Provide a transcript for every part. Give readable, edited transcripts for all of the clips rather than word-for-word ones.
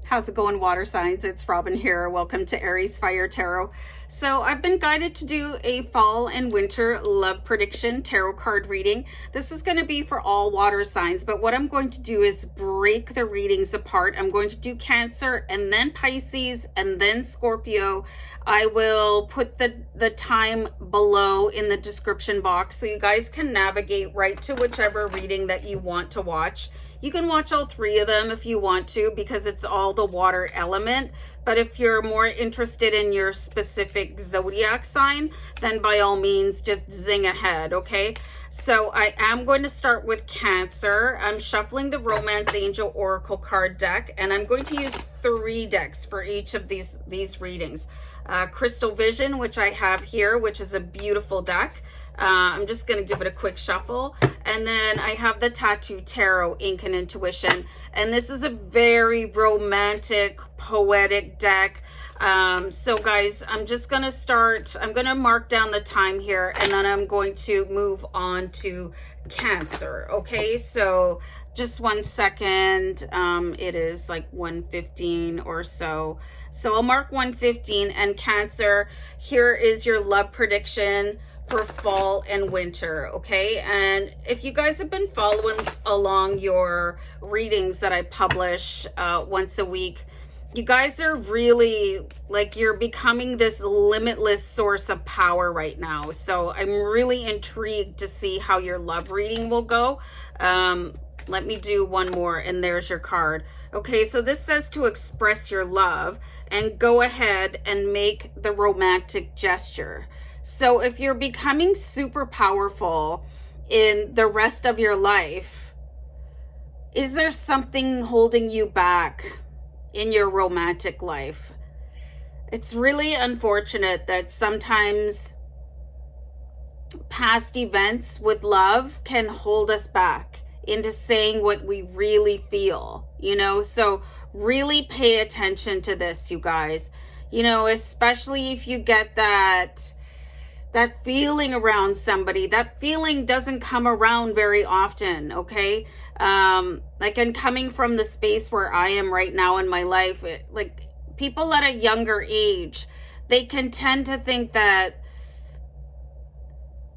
How's it going, water signs? It's Robin here. Welcome to AriesFireTarot. So I've been guided to do a fall and winter love prediction tarot card reading. This is going to be for all water signs, but what I'm going to do is break the readings apart. I'm going to do Cancer and then Pisces and then Scorpio. I will put the time below in the description box so you guys can navigate right to whichever reading that you want to watch. You can watch all three of them if you want to, because it's all the water element. But if you're more interested in your specific zodiac sign, then by all means, just zing ahead, okay? So I am going to start with Cancer. I'm shuffling the Romance Angel Oracle card deck, and I'm going to use 3 decks for each of these readings. Crystal Vision, which I have here, which is a beautiful deck. I'm just going to give it a quick shuffle. And then I have the Tattoo Tarot, Ink and Intuition. And this is a very romantic, poetic deck. So guys, I'm just going to start. I'm going to mark down the time here, and then I'm going to move on to Cancer. Okay, so just 1 second. It is like 1:15 or so. So I'll mark 1:15, and Cancer, here is your love prediction for fall and winter, okay? And if you guys have been following along your readings that I publish once a week, you guys are really, like, you're becoming this limitless source of power right now. So I'm really intrigued to see how your love reading will go. Let me do one more, and there's your card. Okay, so this says to express your love and go ahead and make the romantic gesture. So if you're becoming super powerful in the rest of your life, is there something holding you back in your romantic life? It's really unfortunate that sometimes past events with love can hold us back into saying what we really feel, you know? So really pay attention to this, you guys, you know, especially if you get that feeling around somebody. That feeling doesn't come around very often, okay? Like, and coming from the space where I am right now in my life, like, people at a younger age, they can tend to think that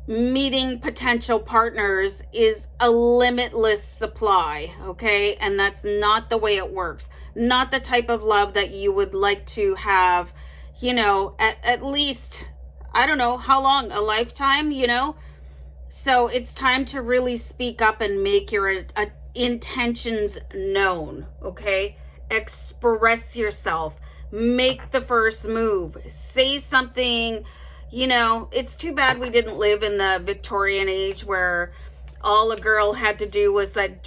meeting potential partners is a limitless supply, okay? And that's not the way it works. Not the type of love that you would like to have, you know, at least, I don't know how long, a lifetime, you know? So it's time to really speak up and make your intentions known, okay? Express yourself. Make the first move. Say something, you know. It's too bad we didn't live in the Victorian age where all a girl had to do was like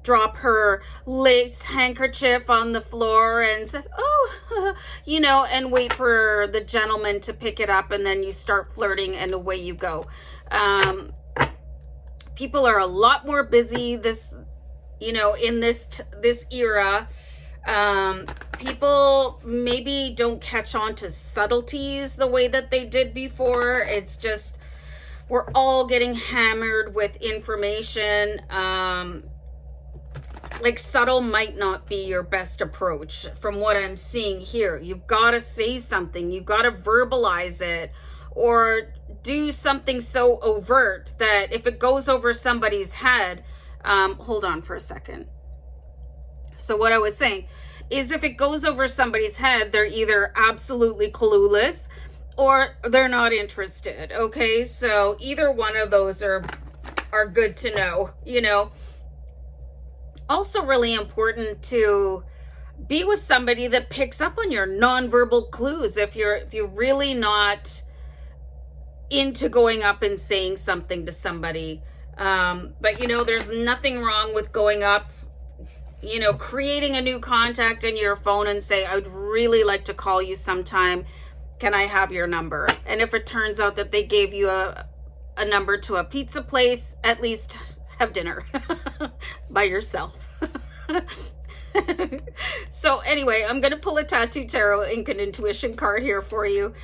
drop her lace handkerchief on the floor and say, oh, you know, and wait for the gentleman to pick it up, and then you start flirting and away you go. People are a lot more busy you know, in this era. People maybe don't catch on to subtleties the way that they did before. It's just, we're all getting hammered with information. Like, subtle might not be your best approach from what I'm seeing here. You've got to say something. You've got to verbalize it, or do something so overt that if it goes over somebody's head, hold on for a second. So what I was saying is, if it goes over somebody's head, they're either absolutely clueless or they're not interested, okay? So either one of those are good to know, you know. Also really important to be with somebody that picks up on your nonverbal clues. If you're really not into going up and saying something to somebody, but you know, there's nothing wrong with going up, you know, creating a new contact in your phone and say, I'd really like to call you sometime. Can I have your number? And if it turns out that they gave you a number to a pizza place, at least have dinner by yourself. So anyway, I'm going to pull a Tattoo Tarot, Ink and Intuition card here for you.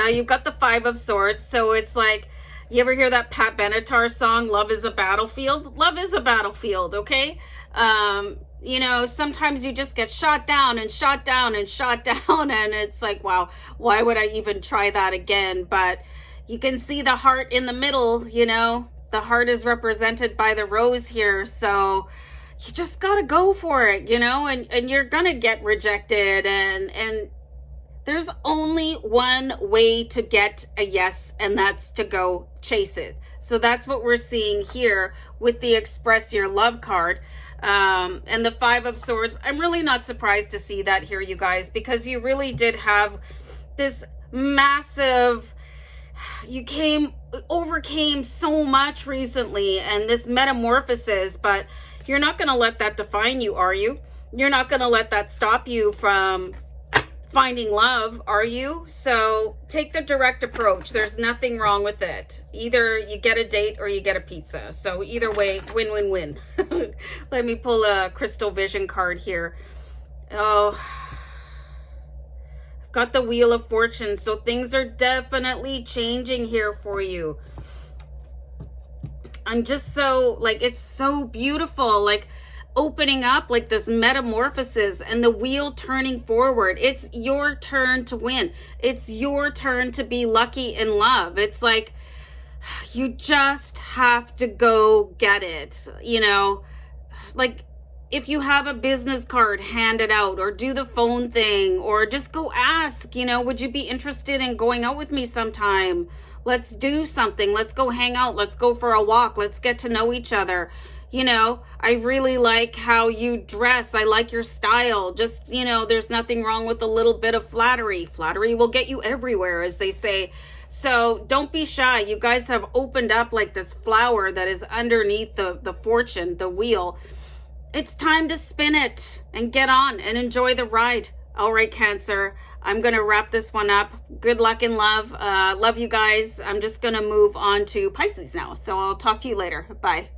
You've got the 5 of Swords. So it's like, You ever hear that Pat Benatar song, Love is a Battlefield? Love is a battlefield, okay? You know, sometimes you just get shot down and shot down and shot down, and it's like, wow, why would I even try that again? But you can see the heart in the middle, you know, the heart is represented by the rose here, so you just gotta go for it, you know, and you're gonna get rejected, and there's only one way to get a yes, and that's to go chase it. So that's what we're seeing here with the Express Your Love card. And the Five of Swords, I'm really not surprised to see that here, you guys, because you really did have this massive, you overcame so much recently, and this metamorphosis, but you're not going to let that define you, are you? You're not going to let that stop you from finding love, are you? So take the direct approach. There's nothing wrong with it. Either you get a date or you get a pizza. So either way, win, win, win. Let me pull a Crystal Vision card here. Oh, I've got the Wheel of Fortune. So things are definitely changing here for you. I'm just so, like, it's so beautiful. Like, opening up, like this metamorphosis and the wheel turning forward. It's your turn to win. It's your turn to be lucky in love. It's like you just have to go get it, you know. Like, if you have a business card, hand it out, or do the phone thing, or just go ask, you know, would you be interested in going out with me sometime? Let's do something. Let's go hang out. Let's go for a walk. Let's get to know each other. You know, I really like how you dress. I like your style. Just, you know, there's nothing wrong with a little bit of flattery. Flattery will get you everywhere, as they say. So don't be shy. You guys have opened up like this flower that is underneath the fortune, the wheel. It's time to spin it and get on and enjoy the ride. All right, Cancer, I'm going to wrap this one up. Good luck in love. Love you guys. I'm just going to move on to Pisces now. So I'll talk to you later. Bye.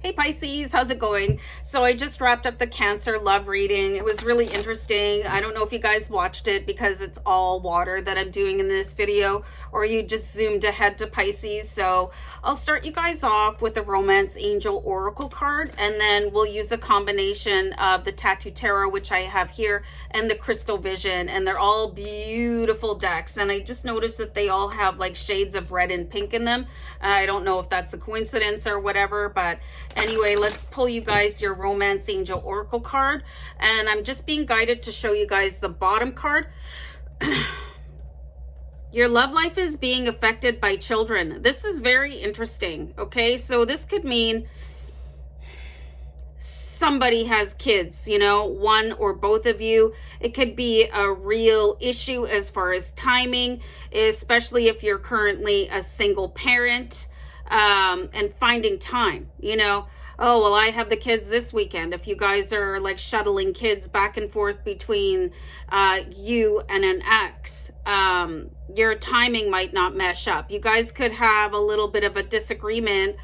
Hey Pisces, how's it going? So I just wrapped up the Cancer love reading. It was really interesting. I don't know if you guys watched it because it's all water that I'm doing in this video, or you just zoomed ahead to Pisces. So I'll start you guys off with the Romance Angel Oracle card, and then we'll use a combination of the Tattoo Tarot, which I have here, and the Crystal Vision, and they're all beautiful decks. And I just noticed that they all have like shades of red and pink in them. I don't know if that's a coincidence or whatever, but anyway, let's pull you guys your Romance Angel Oracle card. And I'm just being guided to show you guys the bottom card. Your love life is being affected by children. This is very interesting, okay? So this could mean somebody has kids, you know, one or both of you. It could be a real issue as far as timing, especially if you're currently a single parent. And finding time, you know, oh, well, I have the kids this weekend. If you guys are like shuttling kids back and forth between you and an ex, your timing might not mesh up. You guys could have a little bit of a disagreement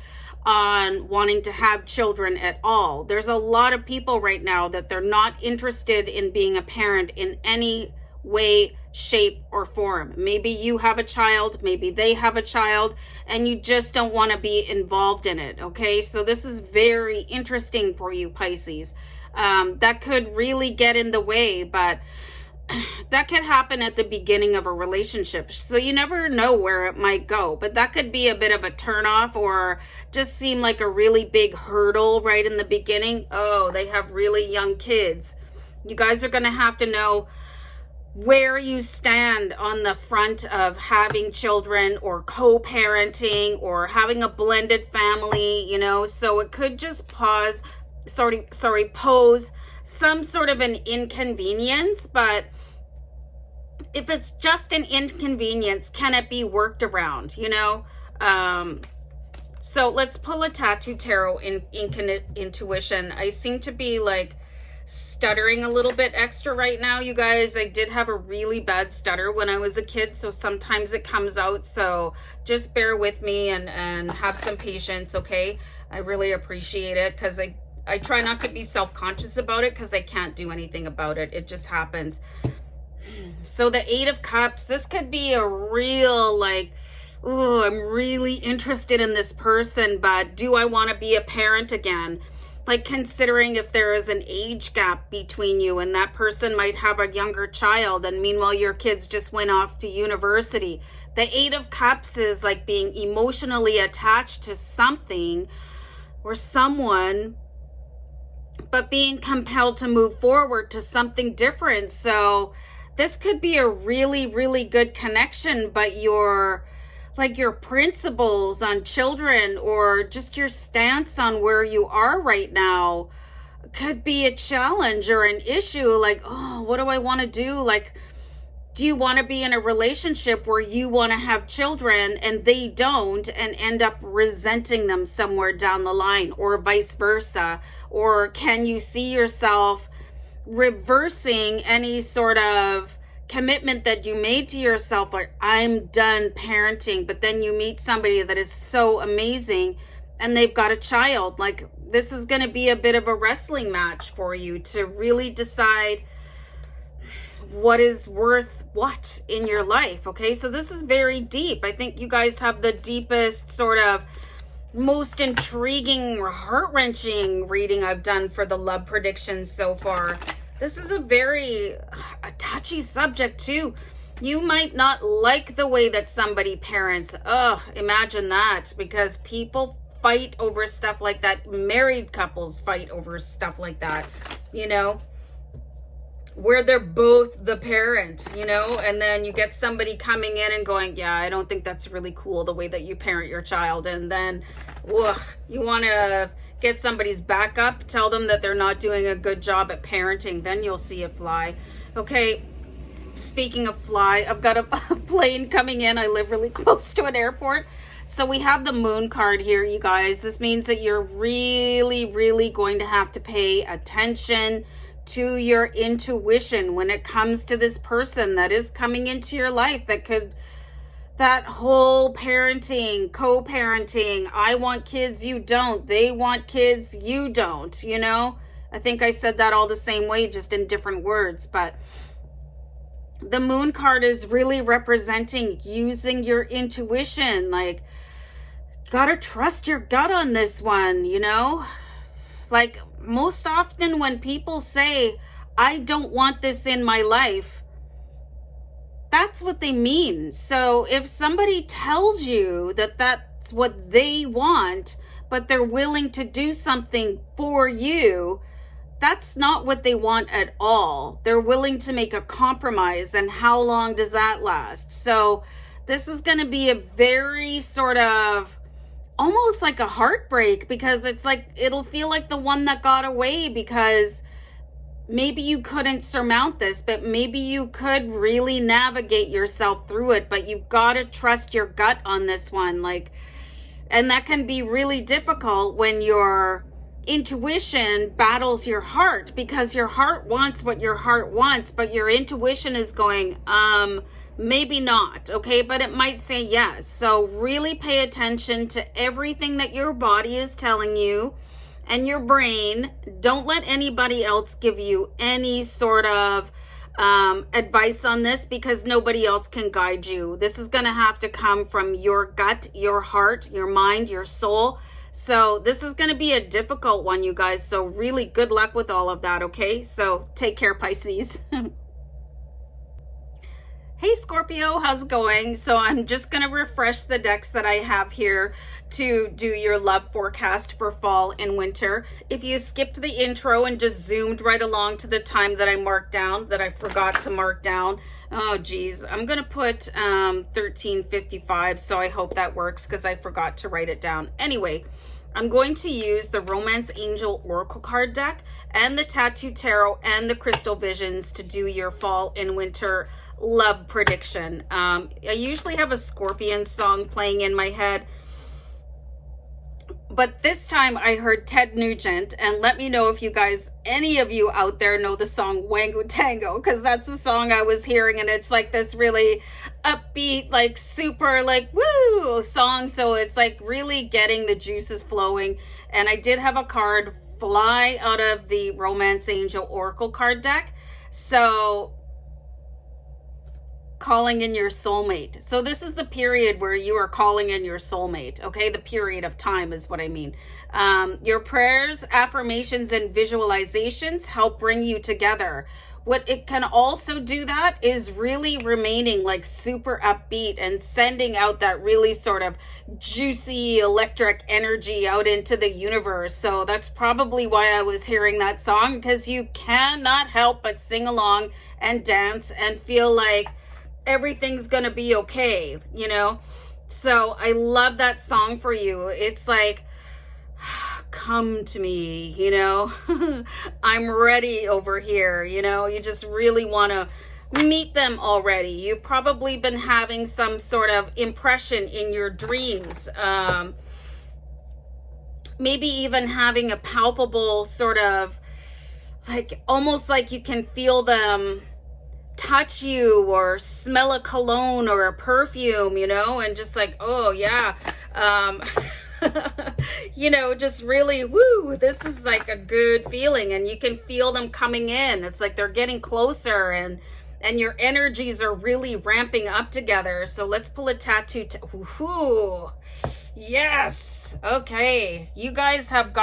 on wanting to have children at all. There's a lot of people right now that they're not interested in being a parent in any way, shape, or form. Maybe you have a child, maybe they have a child, and you just don't want to be involved in it, okay? So this is very interesting for you, Pisces. That could really get in the way, but that could happen at the beginning of a relationship. So you never know where it might go, but that could be a bit of a turnoff or just seem like a really big hurdle right in the beginning. Oh, they have really young kids. You guys are going to have to know where you stand on the front of having children or co-parenting or having a blended family, you know. So it could just pose some sort of an inconvenience, but if it's just an inconvenience, can it be worked around, you know? So let's pull a Tattoo Tarot in Intuition. I seem to be like stuttering a little bit extra right now, you guys. I did have a really bad stutter when I was a kid, so sometimes it comes out, so just bear with me and have some patience, okay? I really appreciate it, because I try not to be self-conscious about it, because I can't do anything about it. It just happens. So the Eight of Cups, this could be a real like oh, I'm really interested in this person, but do I want to be a parent again? Like considering if there is an age gap between you and that person might have a younger child and meanwhile your kids just went off to university. The Eight of Cups is like being emotionally attached to something or someone, but being compelled to move forward to something different. So this could be a really, really good connection, but your principles on children or just your stance on where you are right now could be a challenge or an issue. Like, oh, what do I want to do? Like, do you want to be in a relationship where you want to have children and they don't and end up resenting them somewhere down the line, or vice versa? Or can you see yourself reversing any sort of commitment that you made to yourself, like, I'm done parenting, but then you meet somebody that is so amazing and they've got a child? Like, this is going to be a bit of a wrestling match for you to really decide what is worth what in your life. Okay, so this is very deep. I think you guys have the deepest, sort of most intriguing, heart-wrenching reading I've done for the love predictions so far. This is a touchy subject too. You might not like the way that somebody parents. Ugh, imagine that, because people fight over stuff like that. Married couples fight over stuff like that, you know, where they're both the parent, you know, and then you get somebody coming in and going, yeah, I don't think that's really cool the way that you parent your child. And then, ugh, you want to get somebody's back up, tell them that they're not doing a good job at parenting, then you'll see it fly. Okay, speaking of fly, I've got a plane coming in. I live really close to an airport. So we have the moon card here, you guys. This means that you're really, really going to have to pay attention to your intuition when it comes to this person that is coming into your life. That whole parenting, co-parenting, I want kids, you don't. They want kids, you don't, you know? I think I said that all the same way, just in different words. But the moon card is really representing using your intuition. Like, gotta trust your gut on this one, you know? Like, most often when people say, I don't want this in my life, that's what they mean. So if somebody tells you that that's what they want, but they're willing to do something for you, that's not what they want at all. They're willing to make a compromise. And how long does that last? So this is going to be a very sort of almost like a heartbreak, because it's like, it'll feel like the one that got away, because maybe you couldn't surmount this, but maybe you could really navigate yourself through it. But you've got to trust your gut on this one. Like, and that can be really difficult when your intuition battles your heart, because your heart wants what your heart wants, but your intuition is going, maybe not. Okay, but it might say yes. So really pay attention to everything that your body is telling you and your brain. Don't let anybody else give you any sort of advice on this, because nobody else can guide you. This is going to have to come from your gut, your heart, your mind, your soul. So this is going to be a difficult one, you guys. So really good luck with all of that. Okay, so take care, Pisces. Hey Scorpio, how's it going? So I'm just going to refresh the decks that I have here to do your love forecast for fall and winter. If you skipped the intro and just zoomed right along to the time that I marked down, that I forgot to mark down, oh geez, I'm going to put 13:55, so I hope that works because I forgot to write it down. Anyway, I'm going to use the Romance Angel Oracle card deck and the Tattoo Tarot and the Crystal Visions to do your fall and winter love prediction. I usually have a Scorpion song playing in my head, but this time I heard Ted Nugent, and let me know if you guys, any of you out there, know the song Wango Tango, because that's the song I was hearing, and it's like this really upbeat, like super like woo song, so it's like really getting the juices flowing. And I did have a card fly out of the Romance Angel Oracle card deck, so calling in your soulmate. So this is the period where you are calling in your soulmate, okay? The period of time is what I mean. Your prayers, affirmations, and visualizations help bring you together. What it can also do that is really remaining like super upbeat and sending out that really sort of juicy electric energy out into the universe. So that's probably why I was hearing that song, because you cannot help but sing along and dance and feel like everything's gonna be okay, you know? So I love that song for you. It's like, come to me, you know? I'm ready over here, you know? You just really want to meet them already. You've probably been having some sort of impression in your dreams. Maybe even having a palpable sort of, like, almost like you can feel them touch you or smell a cologne or a perfume, you know? And just like, oh, yeah. You know, just really, woo, this is like a good feeling, and you can feel them coming in. It's like they're getting closer, and your energies are really ramping up together. So let's pull a tattoo. Woohoo! Yes. Okay. You guys have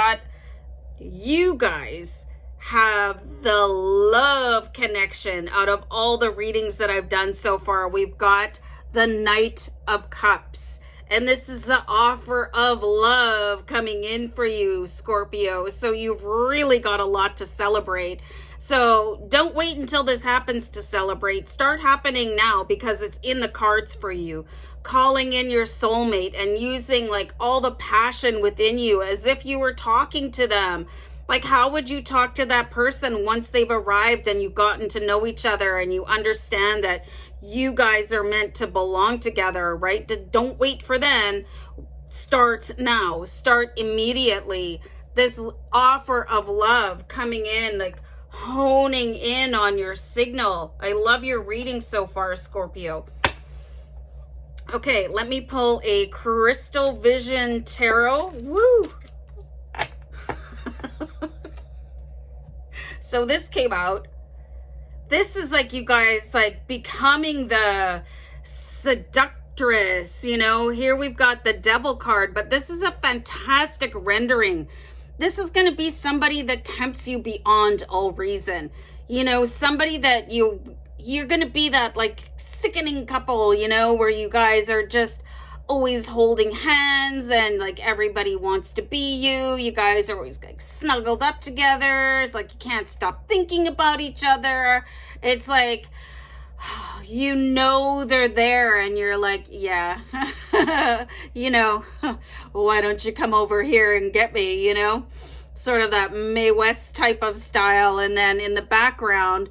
the love connection out of all the readings that I've done so far. We've got the Knight of Cups. And this is the offer of love coming in for you, Scorpio. So you've really got a lot to celebrate. So don't wait until this happens to celebrate. Start happening now, because it's in the cards for you. Calling in your soulmate and using like all the passion within you as if you were talking to them. Like, how would you talk to that person once they've arrived and you've gotten to know each other and you understand that you guys are meant to belong together, right? Don't wait for then. Start now. Start immediately. This offer of love coming in, like honing in on your signal. I love your reading so far, Scorpio. Okay, let me pull a Crystal Vision Tarot. Woo! So this came out. This is like you guys like becoming the seductress, you know. Here we've got the Devil card, but this is a fantastic rendering. This is going to be somebody that tempts you beyond all reason. You know, somebody that you're going to be that like sickening couple, you know, where you guys are just always holding hands and like everybody wants to be you. You guys are always like snuggled up together. It's like you can't stop thinking about each other. It's like, you know, they're there and you're like, yeah, you know, why don't you come over here and get me, you know, sort of that Mae West type of style. And then in the background,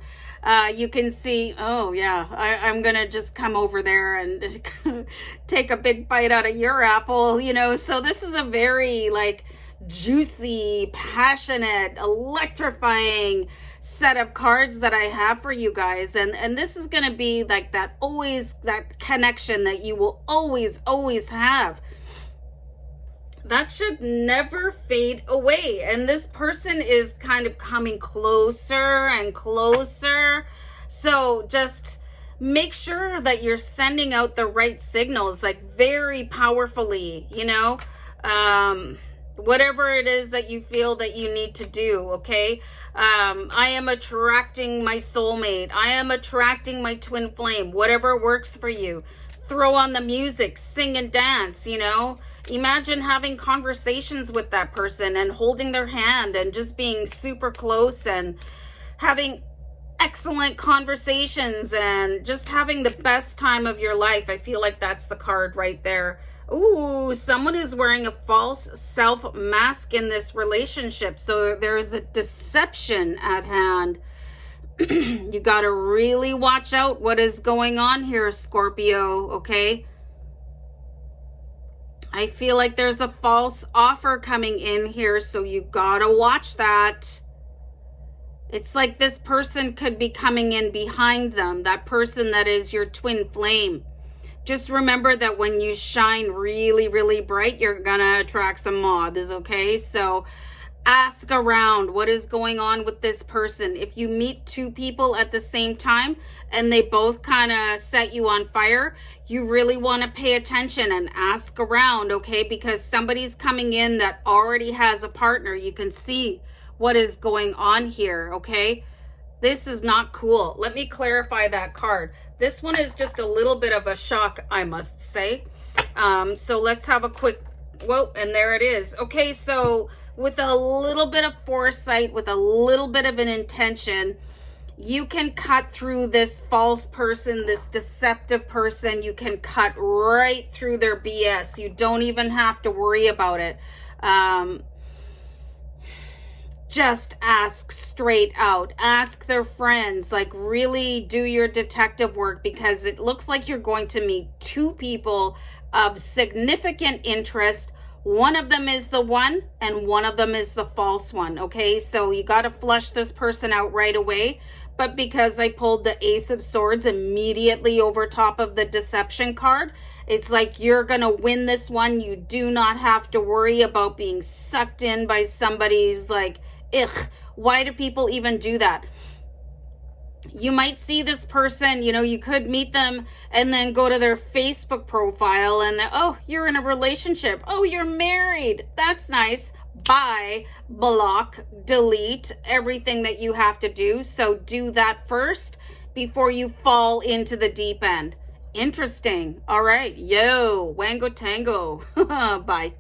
you can see, oh yeah, I'm gonna just come over there and take a big bite out of your apple, you know. So this is a very like juicy, passionate, electrifying set of cards that I have for you guys, and this is gonna be like that connection that you will always have. That should never fade away. And this person is kind of coming closer and closer. So just make sure that you're sending out the right signals, like very powerfully, you know, whatever it is that you feel that you need to do. Okay. I am attracting my soulmate. I am attracting my twin flame, whatever works for you. Throw on the music, sing and dance, you know. Imagine having conversations with that person and holding their hand and just being super close and having excellent conversations and just having the best time of your life. I feel like that's the card right there. Ooh, someone is wearing a false self mask in this relationship. So there's a deception at hand. You got to really watch out what is going on here, Scorpio, okay? I feel like there's a false offer coming in here, so you gotta watch that. It's like this person could be coming in behind them, that person that is your twin flame. Just remember that when you shine really, really bright, you're gonna attract some moths, okay? So Ask around what is going on with this person. If you meet two people at the same time and they both kind of set you on fire, you really want to pay attention and ask around, okay? Because somebody's coming in that already has a partner. You can see what is going on here, okay? This is not cool. Let me clarify that card. This one is just a little bit of a shock, I must say. So let's have a quick, whoa, and there it is. Okay, so with a little bit of foresight, with a little bit of an intention, you can cut through this false person, this deceptive person. You can cut right through their BS. You don't even have to worry about it. Just ask straight out. Ask their friends. Like, really do your detective work, because it looks like you're going to meet two people of significant interest. One of them is the one and one of them is the false one, okay? So you got to flush this person out right away. But because I pulled the Ace of Swords immediately over top of the deception card, it's like you're going to win this one. You do not have to worry about being sucked in by somebody's like, ugh, why do people even do that? You might see this person, you know, you could meet them and then go to their Facebook profile and oh, you're in a relationship. Oh, you're married. That's nice. Bye, block, delete everything that you have to do. So do that first before you fall into the deep end. Interesting. All right. Yo, wango tango. Bye.